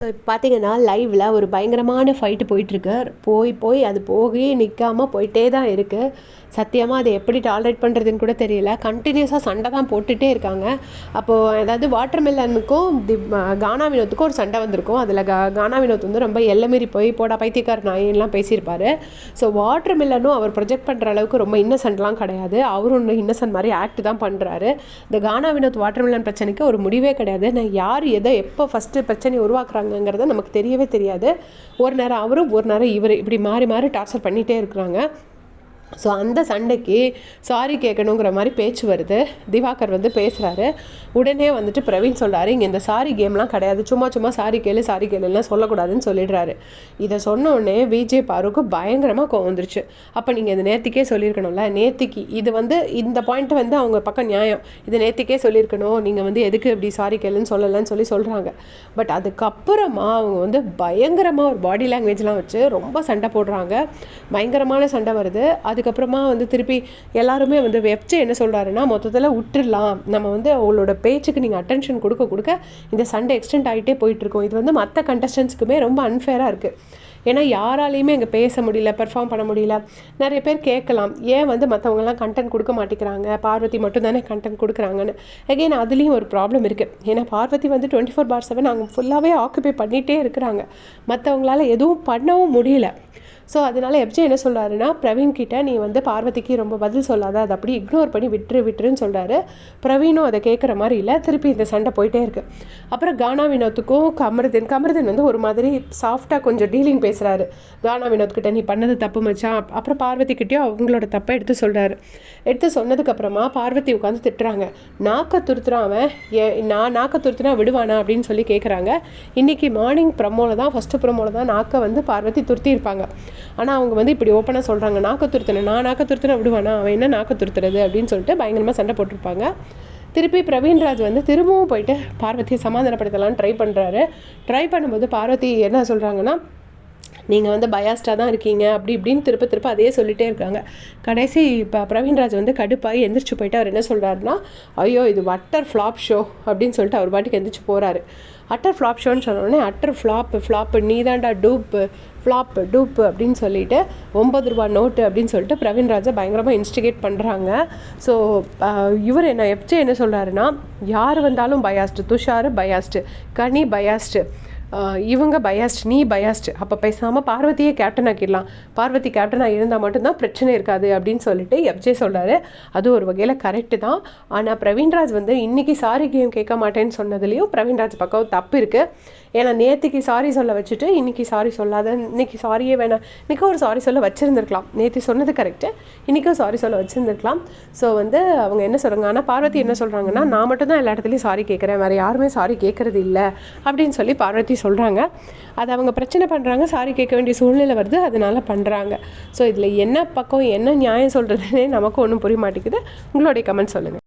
இப்போ பார்த்தீங்கன்னா லைவ்ல ஒரு பயங்கரமான ஃபைட்டு போயிட்டுருக்கு. போய் அது போகவே நிற்காம போயிட்டே தான் இருக்குது. சத்தியமாக அதை எப்படி டாலரேட் பண்ணுறதுன்னு கூட தெரியல. கண்டினியூஸாக சண்டை தான் போட்டுகிட்டே இருக்காங்க. அப்போது அதாவது வாட்டர் மெலனுக்கும் கானா வினோத்துக்கும் ஒரு சண்டை வந்திருக்கும். அதில் கானா வினோத் வந்து ரொம்ப எல்லைமீறி போய் போடா பைத்தியக்கார நாயின்லாம் பேசியிருப்பார். ஸோ வாட்டர் மெலனும் அவர் ப்ரொஜெக்ட் பண்ணுற அளவுக்கு ரொம்ப இன்னசென்ட்லாம் கிடையாது. அவரும் இன்னும் இன்னசென்ட் மாதிரி ஆக்ட் தான் பண்ணுறாரு. இந்த கானா வினோத் வாட்டர் மெலன் பிரச்சனைக்கு ஒரு முடிவே கிடையாது. நான் யார் எதை எப்போ ஃபஸ்ட்டு பிரச்சனை உருவாக்குறாங்கங்கிறது நமக்கு தெரியவே தெரியாது. ஒரு நேரம் அவரும் ஒரு நேரம் இவர் இப்படி மாறி மாறி டார்ச்சர் பண்ணிகிட்டே இருக்கிறாங்க. ஸோ அந்த சண்டைக்கு சாரி கேட்கணுங்கிற மாதிரி பேச்சு வருது. திவாகர் வந்து பேசுகிறாரு. உடனே வந்துட்டு பிரவீன் சொல்கிறாரு, இங்கே இந்த சாரி கேம்லாம் கிடையாது, சும்மா சாரி கேளுலாம் சொல்லக்கூடாதுன்னு சொல்லிடுறாரு. இதை சொன்ன உடனே விஜய் பாருக்கு பயங்கரமாக கோவம் வந்துருச்சு. அப்போ நீங்கள் இந்த நேத்திக்கே சொல்லியிருக்கணும்ல, நேத்திக்கு இது வந்து இந்த பாயிண்ட் வந்து அவங்க பக்கம் நியாயம், இது நேத்திக்கே சொல்லியிருக்கணும், நீங்கள் வந்து எதுக்கு இப்படி சாரி கேளுன்னு சொல்லலைன்னு சொல்கிறாங்க. பட் அதுக்கப்புறமா அவங்க வந்து பயங்கரமாக ஒரு பாடி லாங்குவேஜ்லாம் வச்சு ரொம்ப சண்டை போடுறாங்க. பயங்கரமான சண்டை வருது. அதுக்கப்புறமா வந்து திருப்பி எல்லாருமே வந்து வெப்சை என்ன சொல்கிறாருன்னா, மொத்தத்தில் விட்டுடலாம், நம்ம வந்து அவங்களோட பேச்சுக்கு நீங்கள் அட்டென்ஷன் கொடுக்க இந்த சண்டை எக்ஸ்டெண்ட் ஆகிட்டே போயிட்டுருக்கோம். இது வந்து மற்ற கண்டஸ்டன்ஸுக்குமே ரொம்ப அன்ஃபேராக இருக்குது. ஏன்னா யாராலையுமே இங்கே பேச முடியல, பெர்ஃபார்ம் பண்ண முடியல. நிறைய பேர் கேட்கலாம், ஏன் வந்து மற்றவங்கலாம் கண்டென்ட் கொடுக்க மாட்டேங்கிறாங்க, பார்வதி மட்டும் தானே கண்டென்ட் கொடுக்குறாங்கன்னு. அகெயின் அதுலேயும் ஒரு ப்ராப்ளம் இருக்குது. ஏன்னா பார்வதி வந்து 24/7 அவங்க ஃபுல்லாகவே ஆக்குபை பண்ணிகிட்டே இருக்கிறாங்க. மற்றவங்களால எதுவும் பண்ணவும் முடியல. ஸோ அதனால் எப்ஜே என்ன சொல்கிறாருன்னா, பிரவீன் கிட்ட நீ வந்து பார்வதிக்கு ரொம்ப பதில் சொல்லாத, அதை அப்படி இக்னோர் பண்ணி விட்டுருன்னு சொல்கிறாரு. பிரவீனும் அதை கேட்குற மாதிரி இல்லை. திருப்பி இந்த சண்டை போயிட்டே இருக்குது. அப்புறம் கானா வினோத்துக்கும் கமருதன் வந்து ஒரு மாதிரி சாஃப்டாக கொஞ்சம் டீலிங் பேசுகிறாரு. கானா வினோத் கிட்ட நீ பண்ணது தப்பு மச்சான். அப்புறம் பார்வதிக்கிட்டேயும் அவங்களோட தப்பை எடுத்து சொல்கிறாரு. எடுத்து சொன்னதுக்கப்புறமா பார்வதி உட்காந்து திட்டுறாங்க. நாக்க துருத்துறான் அவன், நான் நாக்க துருத்துனா விடுவானா அப்படின்னு சொல்லி கேட்குறாங்க. இன்றைக்கி மார்னிங் ப்ரமோவில் தான், ஃபஸ்ட்டு ப்ரமோவில் தான் நாக்கை வந்து பார்வதி துருத்தியிருப்பாங்க. ஆனால் அவங்க வந்து இப்படி ஓப்பனாக சொல்கிறாங்க, நாக்க துருத்தின விடுவானா, அவன் என்ன நாக்க துருத்துறது அப்படின்னு சொல்லிட்டு பயங்கரமாக சண்டை போட்டிருப்பாங்க. திருப்பி பிரவீன்ராஜ் வந்து திரும்பவும் போயிட்டு பார்வதியை சமாதானப்படுத்தலான்னு ட்ரை பண்ணும்போது பார்வதி என்ன சொல்கிறாங்கன்னா, நீங்கள் வந்து பயாஸ்டாக தான் இருக்கீங்க அப்படி இப்படின்னு திருப்ப அதையே சொல்லிகிட்டே இருக்காங்க. கடைசி இப்போ பிரவீன்ராஜ் வந்து கடுப்பாகி எந்திரிச்சு போயிட்டு அவர் என்ன சொல்கிறாருன்னா, ஐயோ இது அட்டர் ஃப்ளாப் ஷோ அப்படின்னு சொல்லிட்டு அவர் பாட்டுக்கு எந்திரிச்சு போகிறாரு. அட்டர் ஃப்ளாப் ஷோன்னு சொன்னோடனே அட்டர் ஃப்ளாப்பு நீ தாண்டா டூப்பு அப்படின்னு சொல்லிட்டு 9 ரூபா நோட்டு அப்படின்னு சொல்லிட்டு பிரவீன்ராஜை பயங்கரமாக இன்ஸ்டிகேட் பண்ணுறாங்க. ஸோ இவர் எப்ஜே என்ன சொல்கிறாருன்னா, யார் வந்தாலும் பயாஸ்டு, துஷார் பயாஸ்டு, கனி பயாஸ்டு, இவங்க பயாஸ்ட், நீ பயாஸ்ட், அப்போ பேசாமல் பார்வதியே கேப்டன் ஆக்கிடலாம், பார்வதி கேப்டனாக இருந்தால் மட்டும்தான் பிரச்சனை இருக்காது அப்படின்னு சொல்லிட்டு எப்ஜே சொல்கிறாரு. அது ஒரு வகையில் கரெக்டு தான். ஆனால் பிரவீன்ராஜ் வந்து இன்றைக்கி சாரி கேம் கேட்க மாட்டேன்னு சொன்னதுலேயும் பிரவீன்ராஜ் பக்கம் தப்பு இருக்குது. ஏன்னா நேற்றுக்கு சாரி சொல்ல வச்சுட்டு இன்றைக்கி சாரி சொல்லாத, இன்றைக்கி சாரியே வேணாம், இன்றைக்கும் ஒரு சாரி சொல்ல வச்சுருந்துருக்கலாம். நேற்று சொன்னது கரெக்டு, இன்றைக்கும் சாரி சொல்ல வச்சுருந்துருக்கலாம். ஸோ வந்து அவங்க என்ன சொல்கிறாங்க, ஆனால் பார்வதி என்ன சொல்கிறாங்கன்னா, நான் மட்டும்தான் எல்லா இடத்துலையும் சாரி கேட்குறேன், வேறு யாருமே சாரி கேட்குறது இல்லை அப்படின்னு சொல்லி பார்வதி சொல்கிறாங்க. அது அவங்க பிரச்சனை பண்ணுறாங்க, சாரி கேட்க வேண்டிய சூழ்நிலை வருது, அதனால பண்ணுறாங்க. ஸோ இதில் என்ன பக்கம் என்ன நியாயம் சொல்கிறதுனே நமக்கு ஒன்றும் புரிய மாட்டேங்குது. உங்களுடைய கமெண்ட் சொல்லுங்கள்.